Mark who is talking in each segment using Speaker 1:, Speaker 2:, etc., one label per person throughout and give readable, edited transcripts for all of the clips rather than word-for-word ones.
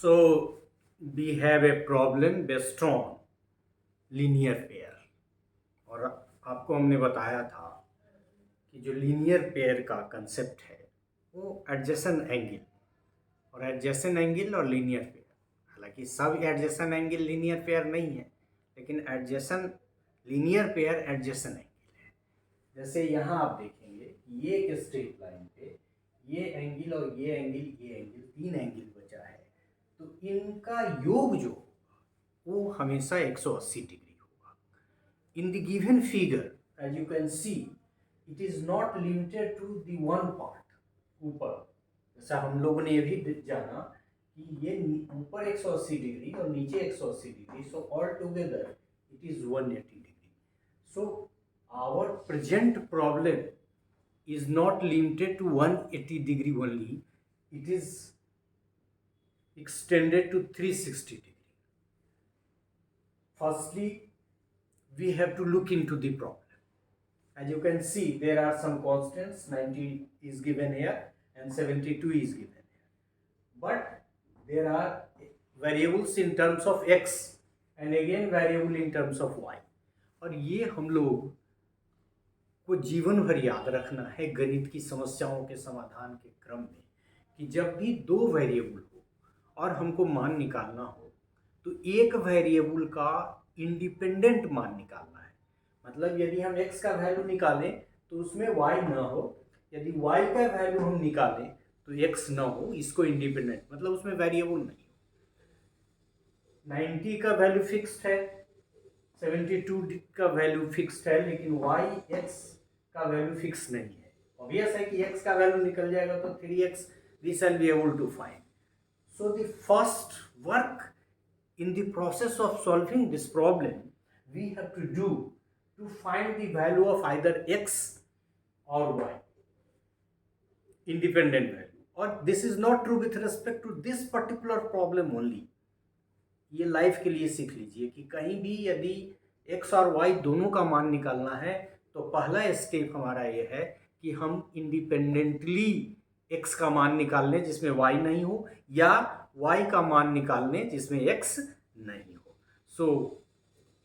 Speaker 1: So we have a problem based on linear pair और आपको हमने बताया था कि जो लीनियर पेयर का कंसेप्ट है वो एडजेसेंट एंगल और एडजेसेंट एंगल और लीनियर पेयर। हालांकि सब एडजेसेंट एंगल लीनियर पेयर नहीं है, लेकिन adjacent linear pair adjacent angle है। जैसे यहाँ आप देखेंगे कि ये एक स्ट्रेट लाइन पे ये एंगल और ये एंगल तीन एंगल बचा है, तो इनका योग जो वो हमेशा 180 डिग्री होगा। In the given figure as you can see it is not limited to the one part ऊपर। जैसा हम लोगों ने ये भी जाना कि ये ऊपर 180 डिग्री और नीचे 180 degree, so all together it is 180 degree. So our present problem is not limited to 180 degree only, it is extended to 360 degree. Firstly, we have to look into the problem. As you can see, there are some constants. 90 is given here and 72 is given here, but there are variables in terms of x and again variable in terms of y, और ये हम लोग को जीवन भर याद रखना है गणित की समस्याओं के समाधान के क्रम में कि जब भी दो वेरिएबल हो और हमको मान निकालना हो तो एक वेरिएबल का इंडिपेंडेंट मान निकालना है। मतलब यदि हम x का वैल्यू निकालें तो उसमें y ना हो, यदि y का वैल्यू हम निकालें तो x ना हो, इसको इंडिपेंडेंट मतलब उसमें वेरिएबल नहीं हो। 90 का वैल्यू फिक्स्ड है, 72 का वैल्यू फिक्स्ड है, लेकिन y x का वैल्यू फिक्स नहीं है। ऑब्वियस है कि x का वैल्यू निकल जाएगा तो 3x this I be able to find. So the first work in the process of solving this problem we have to do to find the value of either x or y, independent value, or this is not true with respect to this particular problem only। ये life के लिए सीख लीजिए कि कहीं भी यदि x और y दोनों का मान निकालना है तो पहला स्टेप हमारा ये है कि हम इंडिपेंडेंटली x का मान निकाल लें जिसमें y नहीं हो, या y का मान निकाल लें जिसमें x नहीं हो। सो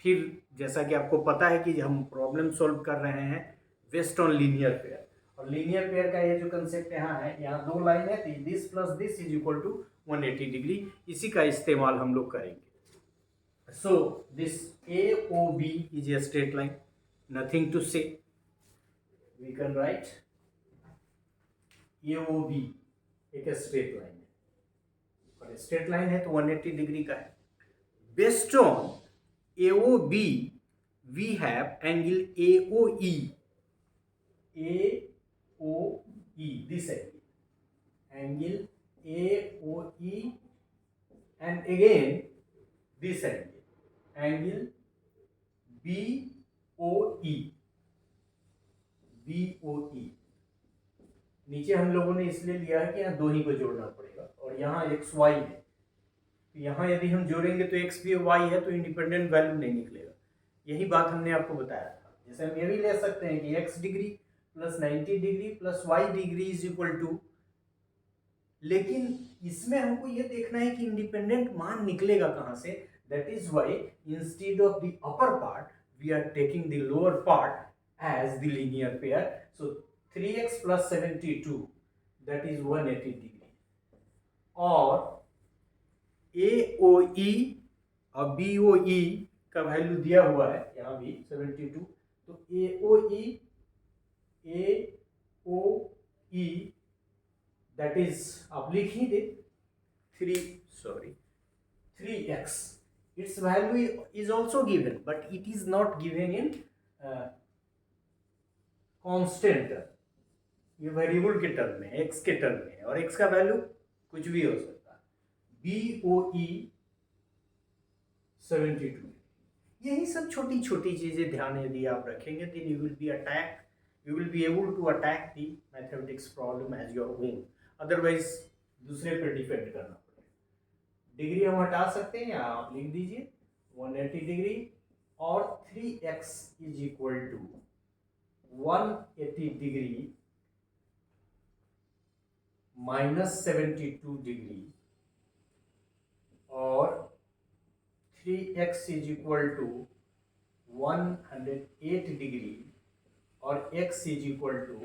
Speaker 1: फिर जैसा कि आपको पता है कि हम प्रॉब्लम सॉल्व कर रहे हैं बेस्ड ऑन लीनियर पेयर, और लीनियर पेयर का ये जो कंसेप्ट यहाँ है, यहाँ दो लाइन है तो this plus this is equal to 180 degree, इसी का इस्तेमाल हम लोग करेंगे। So this AOB is a straight line, nothing to say, we can write AOB एक स्ट्रेट लाइन है, और स्ट्रेट लाइन है तो 180 डिग्री का है। Based on AOB, we have angle AOE. AOE, this angle. Angle AOE, and again this angle. Angle BOE. BOE. नीचे हम लोगों ने इसलिए लिया है कि यहाँ दो ही को जोड़ना पड़ेगा, और यहाँ XY है, तो यहाँ यदि हम जोड़ेंगे तो x भी y है तो इंडिपेंडेंट वैल्यू नहीं निकलेगा। यही बात हमने आपको बताया था। जैसे हम ये भी ले सकते हैं कि x degree plus 90 degree plus y degree is equal to, लेकिन इसमें हमको ये देखना है कि इंडिपेंडेंट मान निकलेगा कहाँ से। That is why instead of the upper part we are taking the lower part as the linear pair. So 3x plus 72 that is 180 degree, और AOE और BOE का वैल्यू दिया हुआ है यहाँ भी 72, तो AOE दैट इज, आप लिख ही दे 3x, it's value is also given but it is not given in constant, ये वेरिएबल के टर्म में है, x के टर्म में है, और x का वैल्यू कुछ भी हो सकता है। BOE 72। यही सब छोटी छोटी चीजें ध्यान यदि आप रखेंगे then you will be able to attack the mathematics problem as your own। Otherwise दूसरे पर डिपेंड करना पड़ेगा। डिग्री हम हटा सकते हैं, या आप लिख दीजिए 180 डिग्री, और 3x is equal to 180 degree minus 72 degree 3x is equal to 108 degree और x is equal to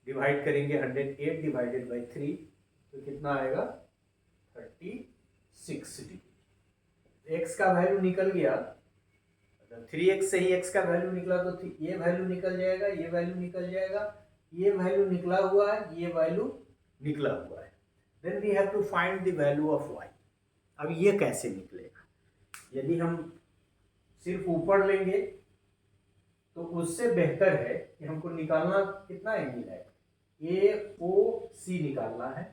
Speaker 1: divide करेंगे 108 डिवाइडेड बाई 3 तो कितना आएगा 36 डिग्री। x का वैल्यू निकल गया, मतलब 3x से ही x का वैल्यू निकला तो ये वैल्यू निकल जाएगा, ये वैल्यू निकल जाएगा, ये वैल्यू निकला हुआ है, ये वैल्यू निकला हुआ है। Then we have to find the value of y। अब ये कैसे निकलेगा? यदि हम सिर्फ ऊपर लेंगे तो उससे बेहतर है कि हमको निकालना कितना एंगल है, AOC निकालना है,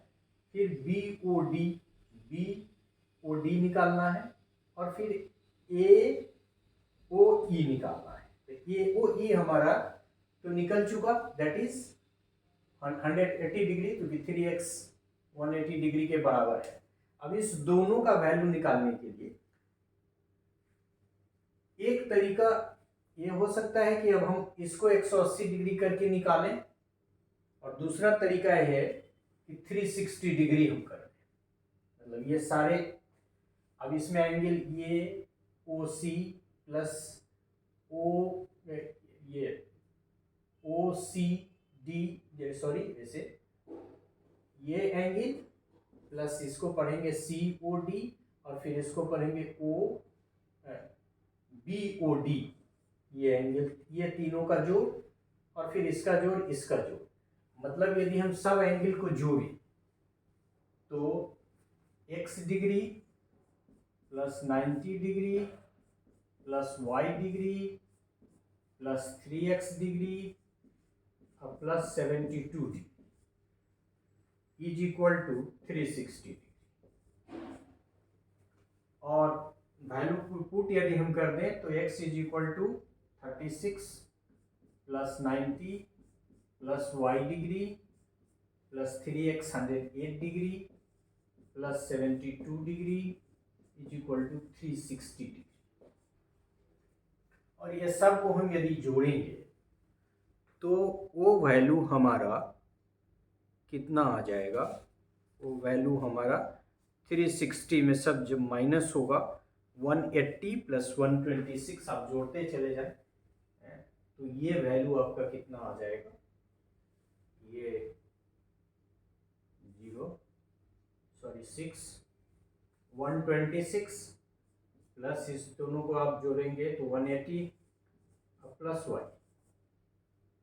Speaker 1: फिर BOD निकालना है और फिर AOE निकालना है। तो AOE हमारा तो निकल चुका, दैट इज 180 डिग्री, क्योंकि 3x 180 डिग्री के बराबर है। अब इस दोनों का वैल्यू निकालने के लिए एक तरीका ये हो सकता है कि अब हम इसको 180 डिग्री करके निकालें, और दूसरा तरीका यह है कि 360 डिग्री हम करें। मतलब ये सारे, अब इसमें एंगल ये OC प्लस ये OCD, सॉरी ऐसे ये एंगल प्लस इसको पढ़ेंगे COD और फिर इसको पढ़ेंगे BOD, ये एंगल, ये तीनों का जोड़ और फिर इसका जोड़, इसका जोड़। मतलब यदि हम सब एंगल को जोड़ें तो x degree plus 90 degree plus y degree plus 3x degree और plus 72 degree is equal to 360 degree. और वैल्यू पुट यदि हम कर दें तो x is equal to 36 plus 90 plus y degree plus 3x 108 degree plus 72 degree is equal to 360 degree. और ये सब को हम यदि जोड़ेंगे तो वो वैल्यू हमारा कितना आ जाएगा, वो वैल्यू हमारा 360 में सब जब माइनस होगा 180 प्लस 126 आप जोड़ते चले जाए तो ये वैल्यू आपका कितना आ जाएगा, ये 6 126 प्लस इस दोनों को आप जोड़ेंगे तो 180 plus y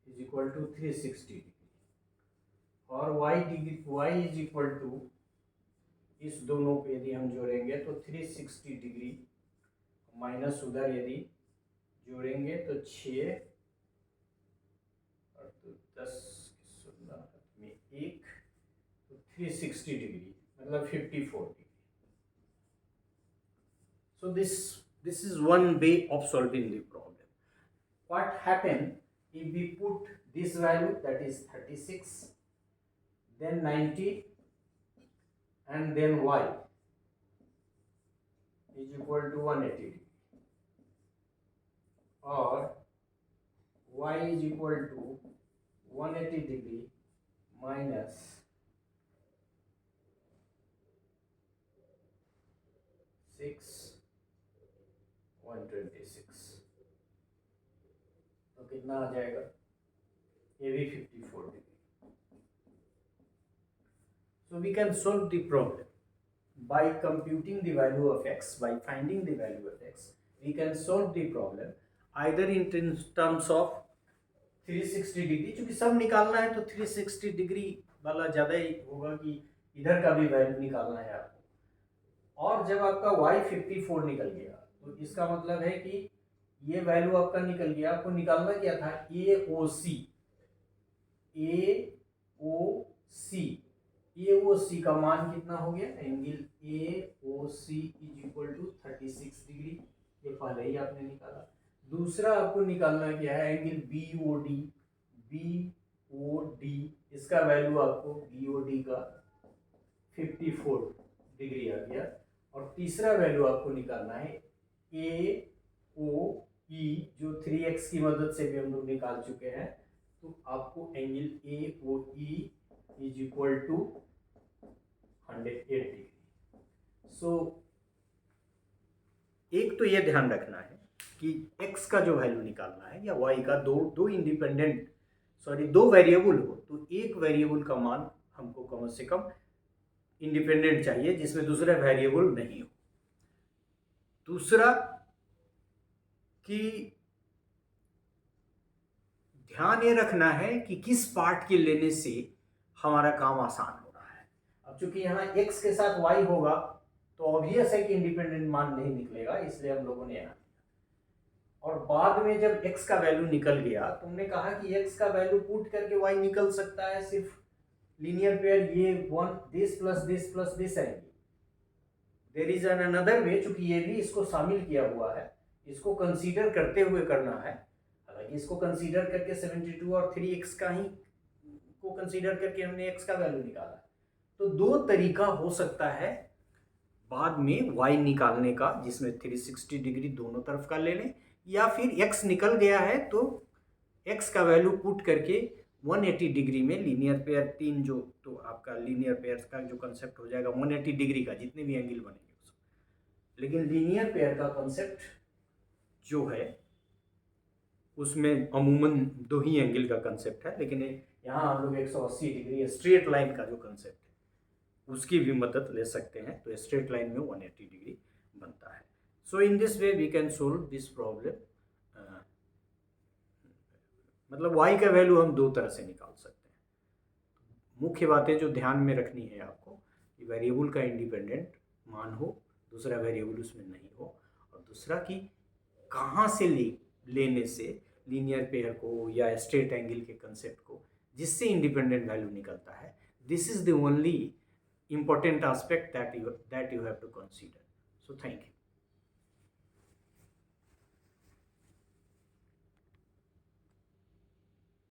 Speaker 1: is equal to 360 degree और y इज इक्वल टू इस दोनों को यदि हम जोड़ेंगे तो 360 डिग्री माइनस उधर यदि जोड़ेंगे तो 6 और तो 10 में 1 तो 360 डिग्री मतलब 54 degree. So this is one way of solving the problem. What happen if we put this value, that is 36, then 90 and then y is equal to 180 degree or y is equal to 180 degree minus 6 126 तो कितना आ जाएगा, ये भी 54 degree. So we can solve the problem by computing the value of x, by finding the value of x. We can solve the problem either in terms of 360 degree, क्योंकि सब निकालना है तो 360 डिग्री वाला ज़्यादा ही होगा कि इधर का भी वैल्यू निकालना है आपको। और जब आपका y 54 निकल गया तो इसका मतलब है कि ये वैल्यू आपका निकल गया, आपको निकालना क्या था, AOC का मान कितना हो गया, angle AOC is equal to 36 degree, ये पहले ही आपने निकाला। दूसरा आपको निकालना क्या है, एंगल BOD, इसका वैल्यू आपको BOD का 54 डिग्री आ गया। और तीसरा वैल्यू आपको निकालना है AOE, जो 3x की मदद से भी हम लोग निकाल चुके हैं। तो आपको angle AOE is equal to 108 degree. So तो ये ध्यान रखना है कि x का जो वैल्यू निकालना है या y का दो वेरिएबल हो तो एक वेरिएबल का मान हमको कम से कम इंडिपेंडेंट चाहिए जिसमें दूसरा वेरिएबल नहीं हो। दूसरा कि ध्यान ये रखना है कि किस पार्ट के लेने से हमारा काम आसान हो रहा है। अब चूंकि यहाँ x के साथ y होगा तो ऑब्वियस है कि इंडिपेंडेंट मान नहीं निकलेगा, इसलिए हम लोगों ने यहाँ दिया। और बाद में जब x का वैल्यू निकल गया, तुमने कहा कि x का वैल्यू पुट करके y निकल सकता है सिर्फ लीनियर पेयर ये दिस प्लस दिस आएगी। There is an another way, चूंकि ये भी इसको शामिल किया हुआ है, इसको कंसीडर करते हुए करना है। हालांकि इसको कंसीडर करके 72 और 3x का ही को कंसीडर करके हमने x का वैल्यू निकाला। तो दो तरीका हो सकता है बाद में y निकालने का, जिसमें 360 डिग्री दोनों तरफ का ले लें, या फिर x निकल गया है तो x का वैल्यू पुट करके 180 डिग्री में लीनियर पेयर तीन जो, तो आपका लीनियर पेयर का जो कंसेप्ट हो जाएगा 180 डिग्री का, जितने भी एंगल बनेंगे उसको। लेकिन लीनियर पेयर का कंसेप्ट जो है उसमें अमूमन दो ही एंगल का कंसेप्ट है, लेकिन यहाँ हम लोग 180 डिग्री स्ट्रेट लाइन का जो कंसेप्ट है उसकी भी मदद ले सकते हैं, तो स्ट्रेट लाइन में 180 डिग्री बनता है। So in this way we can solve this problem. मतलब y का वैल्यू हम दो तरह से निकाल सकते हैं। मुख्य बातें जो ध्यान में रखनी है आपको कि वेरिएबल का इंडिपेंडेंट मान हो, दूसरा वेरिएबल उसमें नहीं हो, और दूसरा कि कहाँ से लेने से लीनियर पेयर को या स्ट्रेट एंगल के कंसेप्ट को, जिससे इंडिपेंडेंट वैल्यू निकलता है। This is the only important aspect that you have to consider. So thank you.